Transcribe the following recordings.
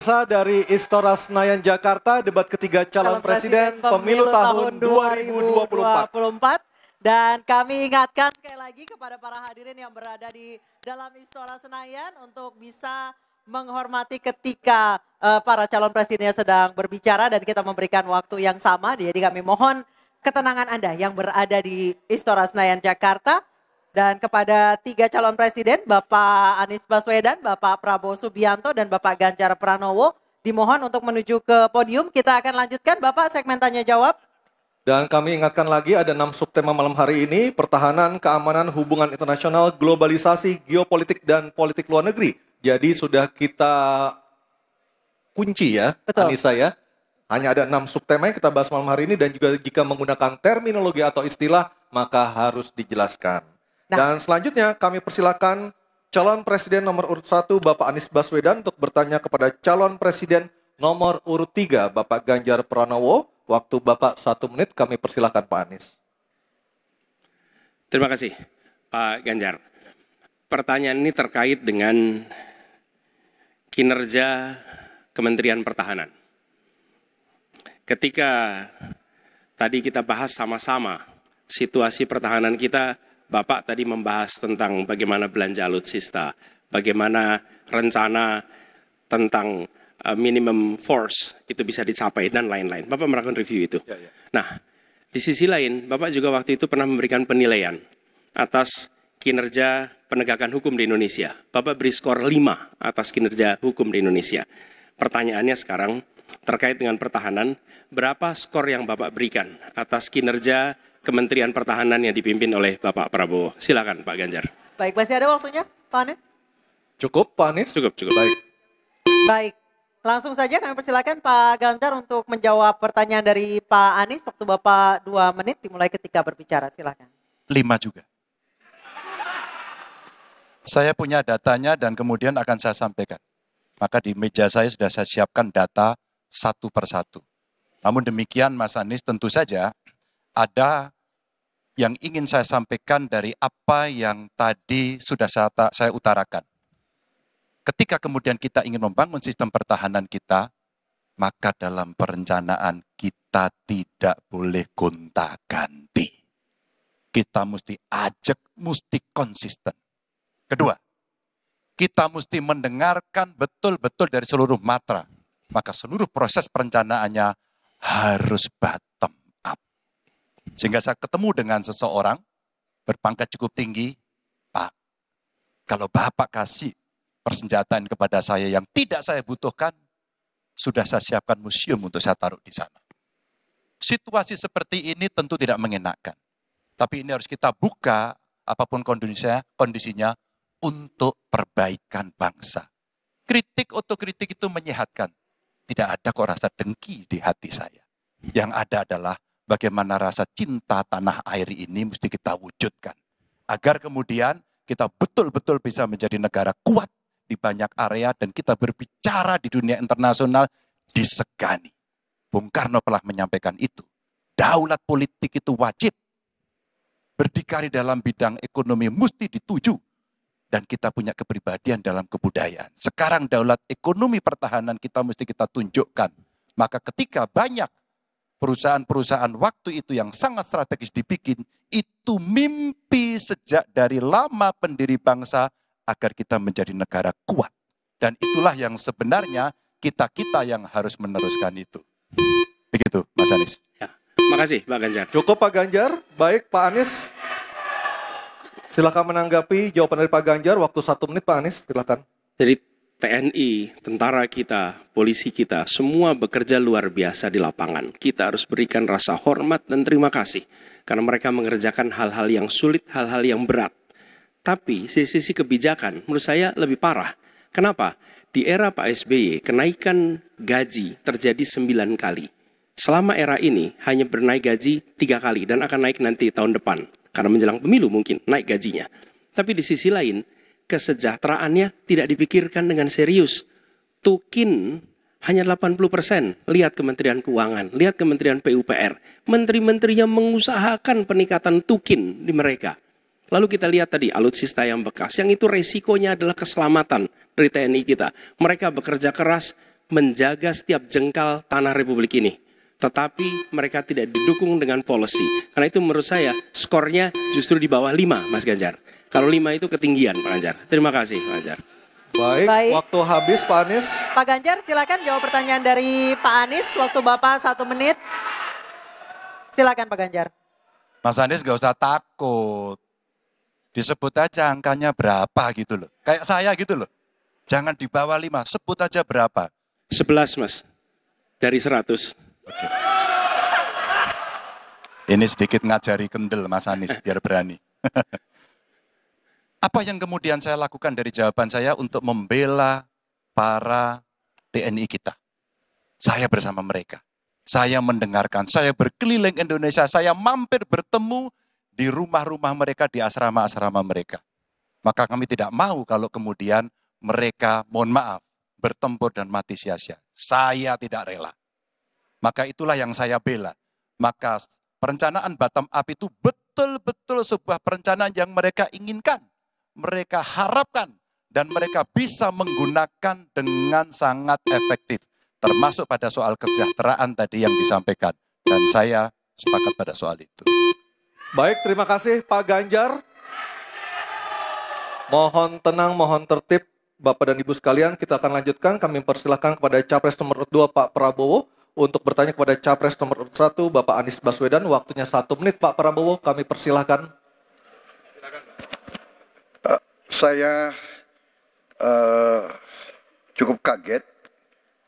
pemirsa dari Istora Senayan Jakarta, debat ketiga calon presiden pemilu tahun 2024. Dan kami ingatkan sekali lagi kepada para hadirin yang berada di dalam Istora Senayan untuk bisa menghormati ketika para calon presidennya sedang berbicara dan kita memberikan waktu yang sama. Jadi kami mohon ketenangan Anda yang berada di Istora Senayan Jakarta. Dan kepada tiga calon presiden, Bapak Anies Baswedan, Bapak Prabowo Subianto, dan Bapak Ganjar Pranowo, dimohon untuk menuju ke podium. Kita akan lanjutkan, Bapak, segmen tanya jawab. Dan kami ingatkan lagi ada 6 subtema malam hari ini, pertahanan, keamanan, hubungan internasional, globalisasi, geopolitik, dan politik luar negeri. Jadi sudah kita kunci ya, Betul. Anissa ya. Hanya ada 6 subtema yang kita bahas malam hari ini dan juga jika menggunakan terminologi atau istilah, maka harus dijelaskan. Dan selanjutnya kami persilakan calon presiden nomor urut 1 Bapak Anies Baswedan untuk bertanya kepada calon presiden nomor urut 3 Bapak Ganjar Pranowo. Waktu Bapak 1 menit, kami persilakan Pak Anies. Terima kasih Pak Ganjar. Pertanyaan ini terkait dengan kinerja Kementerian Pertahanan. Ketika tadi kita bahas sama-sama situasi pertahanan kita, Bapak tadi membahas tentang bagaimana belanja alutsista, bagaimana rencana tentang minimum force itu bisa dicapai dan lain-lain. Bapak melakukan review itu. Nah, di sisi lain, Bapak juga waktu itu pernah memberikan penilaian atas kinerja penegakan hukum di Indonesia. Bapak beri skor 5 atas kinerja hukum di Indonesia. Pertanyaannya sekarang terkait dengan pertahanan, berapa skor yang Bapak berikan atas kinerja Kementerian Pertahanan yang dipimpin oleh Bapak Prabowo? Silakan Pak Ganjar. Baik, masih ada waktunya Pak Anies? Cukup Pak Anies? Cukup. Baik, langsung saja kami persilakan Pak Ganjar untuk menjawab pertanyaan dari Pak Anies. Waktu Bapak 2 menit dimulai ketika berbicara, silakan. 5 juga. Saya punya datanya dan kemudian akan saya sampaikan. Maka di meja saya sudah saya siapkan data satu persatu. Namun demikian Mas Anies, tentu saja ada yang ingin saya sampaikan dari apa yang tadi sudah saya utarakan. Ketika kemudian kita ingin membangun sistem pertahanan kita, maka dalam perencanaan kita tidak boleh gonta-ganti. Kita mesti ajak, mesti konsisten. Kedua, kita mesti mendengarkan betul-betul dari seluruh matra. Maka seluruh proses perencanaannya harus bottom up. Sehingga saya ketemu dengan seseorang berpangkat cukup tinggi, Pak, kalau Bapak kasih persenjataan kepada saya yang tidak saya butuhkan, sudah saya siapkan museum untuk saya taruh di sana. Situasi seperti ini tentu tidak mengenakan. Tapi ini harus kita buka apapun kondisinya untuk perbaikan bangsa. Kritik otokritik itu menyehatkan. Tidak ada kok rasa dengki di hati saya. Yang ada adalah bagaimana rasa cinta tanah air ini mesti kita wujudkan. Agar kemudian kita betul-betul bisa menjadi negara kuat di banyak area dan kita berbicara di dunia internasional disegani. Bung Karno telah menyampaikan itu. Daulat politik itu wajib. Berdikari dalam bidang ekonomi mesti dituju. Dan kita punya kepribadian dalam kebudayaan. Sekarang daulat ekonomi pertahanan kita mesti kita tunjukkan. Maka ketika banyak perusahaan-perusahaan waktu itu yang sangat strategis dibikin, itu mimpi sejak dari lama pendiri bangsa agar kita menjadi negara kuat. Dan itulah yang sebenarnya kita-kita yang harus meneruskan itu. Begitu, Mas Anies. Ya, makasih Pak Ganjar. Cukup Pak Ganjar. Baik Pak Anies. Silakan menanggapi jawaban dari Pak Ganjar. Waktu 1 menit Pak Anies, silakan. Jadi TNI, tentara kita, polisi kita, semua bekerja luar biasa di lapangan. Kita harus berikan rasa hormat dan terima kasih. Karena mereka mengerjakan hal-hal yang sulit, hal-hal yang berat. Tapi sisi kebijakan menurut saya lebih parah. Kenapa? Di era Pak SBY, kenaikan gaji terjadi 9 kali. Selama era ini hanya bernaik gaji 3 kali dan akan naik nanti tahun depan. Karena menjelang pemilu mungkin naik gajinya. Tapi di sisi lain, kesejahteraannya tidak dipikirkan dengan serius. Tukin hanya 80%. Lihat Kementerian Keuangan, lihat Kementerian PUPR. Menteri-menterinya mengusahakan peningkatan tukin di mereka. Lalu kita lihat tadi alutsista yang bekas. Yang itu resikonya adalah keselamatan dari TNI kita. Mereka bekerja keras, menjaga setiap jengkal tanah Republik ini. Tetapi mereka tidak didukung dengan policy. Karena itu menurut saya skornya justru di bawah 5, Mas Ganjar. Kalau 5 itu ketinggian, Pak Ganjar. Terima kasih, Pak Ganjar. Baik, waktu habis Pak Anies. Pak Ganjar silakan jawab pertanyaan dari Pak Anies. Waktu Bapak 1 menit. Silakan Pak Ganjar. Mas Anies gak usah takut. Disebut aja angkanya berapa gitu loh. Kayak saya gitu loh. Jangan di bawah 5, sebut aja berapa. 11, Mas. Dari 100. Oke. Ini sedikit ngajari kendel Mas Anies biar berani. Apa yang kemudian saya lakukan dari jawaban saya untuk membela para TNI kita? Saya bersama mereka. Saya mendengarkan, saya berkeliling Indonesia, saya mampir bertemu di rumah-rumah mereka, di asrama-asrama mereka. Maka kami tidak mau kalau kemudian mereka, mohon maaf, bertempur dan mati sia-sia. Saya tidak rela. Maka itulah yang saya bela. Maka perencanaan bottom up itu betul-betul sebuah perencanaan yang mereka inginkan. Mereka harapkan. Dan mereka bisa menggunakan dengan sangat efektif. Termasuk pada soal kesejahteraan tadi yang disampaikan. Dan saya sepakat pada soal itu. Baik, terima kasih Pak Ganjar. Mohon tenang, mohon tertib Bapak dan Ibu sekalian. Kita akan lanjutkan. Kami persilahkan kepada Capres nomor 2 Pak Prabowo untuk bertanya kepada Capres nomor 1 Bapak Anies Baswedan. Waktunya 1 menit Pak Prabowo, kami persilahkan. Saya cukup kaget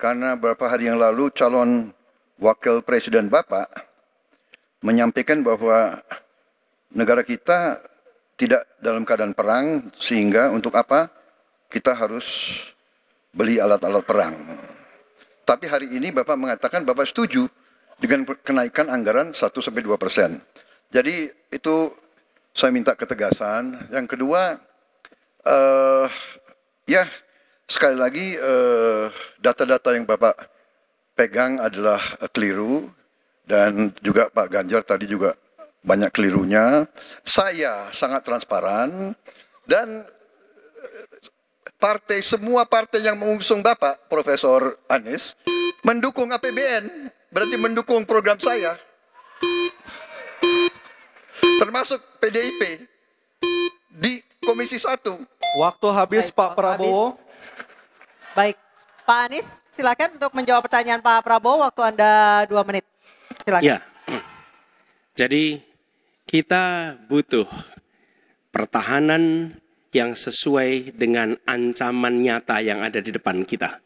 karena beberapa hari yang lalu calon wakil presiden Bapak menyampaikan bahwa negara kita tidak dalam keadaan perang sehingga untuk apa kita harus beli alat-alat perang. Tapi hari ini Bapak mengatakan Bapak setuju dengan kenaikan anggaran 1-2%. Jadi itu saya minta ketegasan. Yang kedua, ya sekali lagi data-data yang Bapak pegang adalah keliru dan juga Pak Ganjar tadi juga banyak kelirunya. Saya sangat transparan dan semua partai yang mengusung Bapak, Profesor Anies, mendukung APBN, berarti mendukung program saya. Termasuk PDIP di Komisi 1. Waktu habis Baik, Pak Prabowo. Baik, Pak Anies silakan untuk menjawab pertanyaan Pak Prabowo. Waktu Anda 2 menit. Silakan. Ya, jadi kita butuh pertahanan yang sesuai dengan ancaman nyata yang ada di depan kita.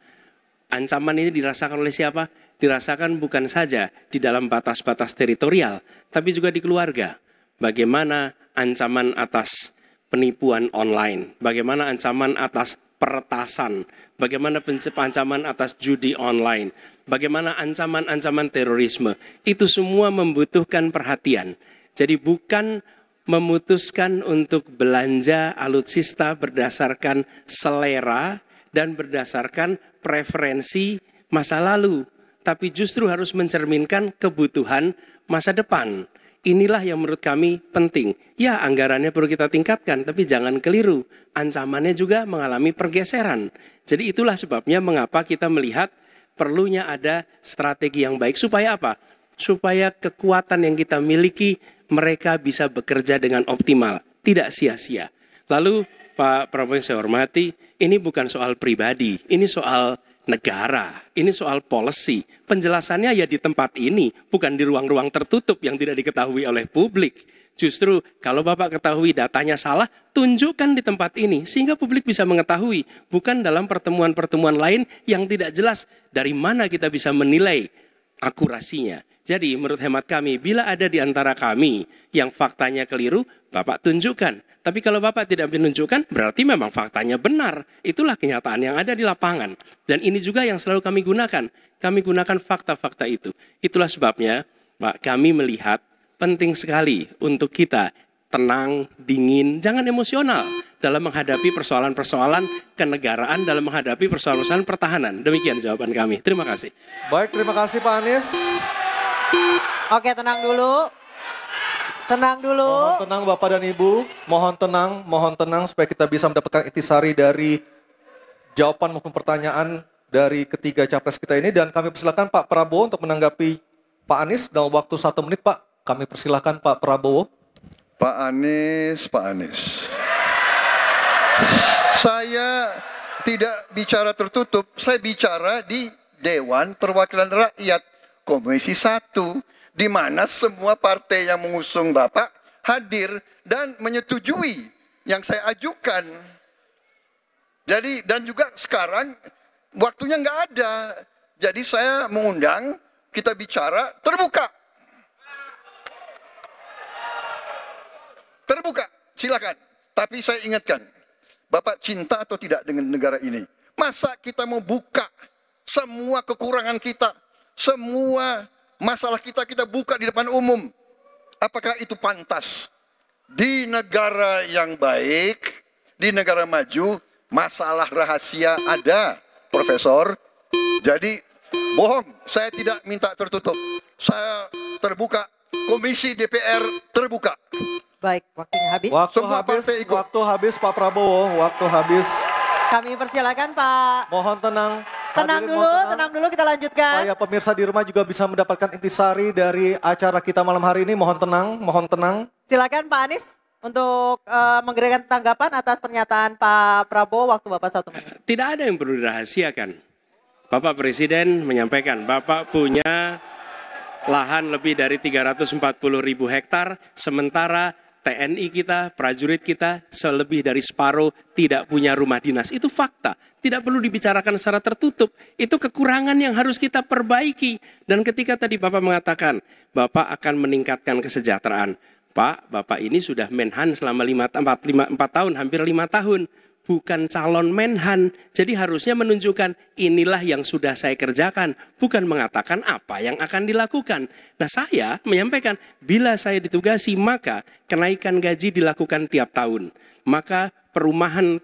Ancaman ini dirasakan oleh siapa? Dirasakan bukan saja di dalam batas-batas teritorial, tapi juga di keluarga. Bagaimana ancaman atas penipuan online, bagaimana ancaman atas peretasan, bagaimana ancaman atas judi online, bagaimana ancaman-ancaman terorisme. Itu semua membutuhkan perhatian. Jadi bukan memutuskan untuk belanja alutsista berdasarkan selera dan berdasarkan preferensi masa lalu, tapi justru harus mencerminkan kebutuhan masa depan. Inilah yang menurut kami penting. Ya, anggarannya perlu kita tingkatkan, tapi jangan keliru. Ancamannya juga mengalami pergeseran. Jadi itulah sebabnya mengapa kita melihat perlunya ada strategi yang baik. Supaya apa? Supaya kekuatan yang kita miliki mereka bisa bekerja dengan optimal, tidak sia-sia. Lalu Pak Prabowo yang saya hormati, ini bukan soal pribadi, ini soal negara, ini soal policy. Penjelasannya ya di tempat ini, bukan di ruang-ruang tertutup yang tidak diketahui oleh publik. Justru kalau Bapak ketahui datanya salah, tunjukkan di tempat ini sehingga publik bisa mengetahui, bukan dalam pertemuan-pertemuan lain yang tidak jelas dari mana kita bisa menilai akurasinya. Jadi menurut hemat kami, bila ada di antara kami yang faktanya keliru, Bapak tunjukkan. Tapi kalau Bapak tidak menunjukkan, berarti memang faktanya benar. Itulah kenyataan yang ada di lapangan. Dan ini juga yang selalu kami gunakan. Kami gunakan fakta-fakta itu. Itulah sebabnya, Pak, kami melihat penting sekali untuk kita tenang, dingin, jangan emosional dalam menghadapi persoalan-persoalan kenegaraan, dalam menghadapi persoalan-persoalan pertahanan. Demikian jawaban kami. Terima kasih. Baik, terima kasih Pak Anies. Oke, tenang dulu. Tenang dulu. Mohon tenang Bapak dan Ibu. Mohon tenang supaya kita bisa mendapatkan intisari dari jawaban maupun pertanyaan dari ketiga capres kita ini, dan kami persilakan Pak Prabowo untuk menanggapi Pak Anies dalam waktu 1 menit, Pak. Kami persilakan Pak Prabowo. Pak Anies. Saya tidak bicara tertutup, saya bicara di Dewan Perwakilan Rakyat Komisi 1, di mana semua partai yang mengusung Bapak hadir dan menyetujui yang saya ajukan. Jadi, dan juga sekarang waktunya nggak ada. Jadi saya mengundang, kita bicara terbuka. Terbuka, silakan. Tapi saya ingatkan, Bapak cinta atau tidak dengan negara ini? Masa kita mau buka semua kekurangan kita, semua masalah kita buka di depan umum? Apakah itu pantas? Di negara yang baik, di negara maju, masalah rahasia ada, Profesor. Jadi bohong, saya tidak minta tertutup. Saya terbuka, Komisi DPR terbuka. Baik, waktunya habis. Waktu habis Pak Prabowo, waktu habis. Kami persilakan Pak. Mohon tenang. Tenang Hadirin, dulu, mohon tenang dulu, kita lanjutkan. Supaya pemirsa di rumah juga bisa mendapatkan intisari dari acara kita malam hari ini. Mohon tenang, mohon tenang. Silakan Pak Anies untuk memberikan tanggapan atas pernyataan Pak Prabowo. Waktu Bapak 1 menit. Tidak ada yang perlu dirahasiakan. Bapak Presiden menyampaikan, Bapak punya lahan lebih dari 340.000 hektar, sementara TNI kita, prajurit kita, selebih dari separuh tidak punya rumah dinas. Itu fakta. Tidak perlu dibicarakan secara tertutup. Itu kekurangan yang harus kita perbaiki. Dan ketika tadi Bapak mengatakan, Bapak akan meningkatkan kesejahteraan. Pak, Bapak ini sudah Menhan selama 4 tahun, hampir 5 tahun. Bukan calon Menhan. Jadi harusnya menunjukkan inilah yang sudah saya kerjakan. Bukan mengatakan apa yang akan dilakukan. Nah saya menyampaikan bila saya ditugasi maka kenaikan gaji dilakukan tiap tahun. Maka perumahan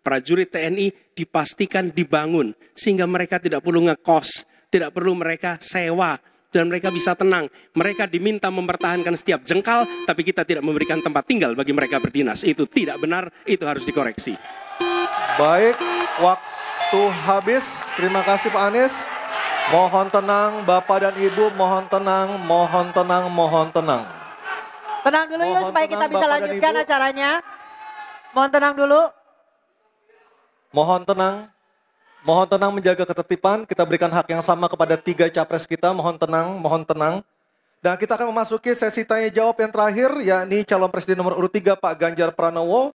prajurit TNI dipastikan dibangun. Sehingga mereka tidak perlu ngekos. Tidak perlu mereka sewa. Dan mereka bisa tenang. Mereka diminta mempertahankan setiap jengkal. Tapi kita tidak memberikan tempat tinggal bagi mereka berdinas. Itu tidak benar. Itu harus dikoreksi. Baik, waktu habis. Terima kasih Pak Anies. Mohon tenang Bapak dan Ibu, mohon tenang, mohon tenang, mohon tenang. Tenang dulu yuk supaya kita bisa Bapak dan lanjutkan Ibu. acaranya. Mohon tenang dulu. Mohon tenang. Mohon tenang menjaga ketertiban. Kita berikan hak yang sama kepada 3 capres kita. Mohon tenang, mohon tenang. Dan kita akan memasuki sesi tanya jawab yang terakhir, yakni calon presiden nomor urut 3 Pak Ganjar Pranowo.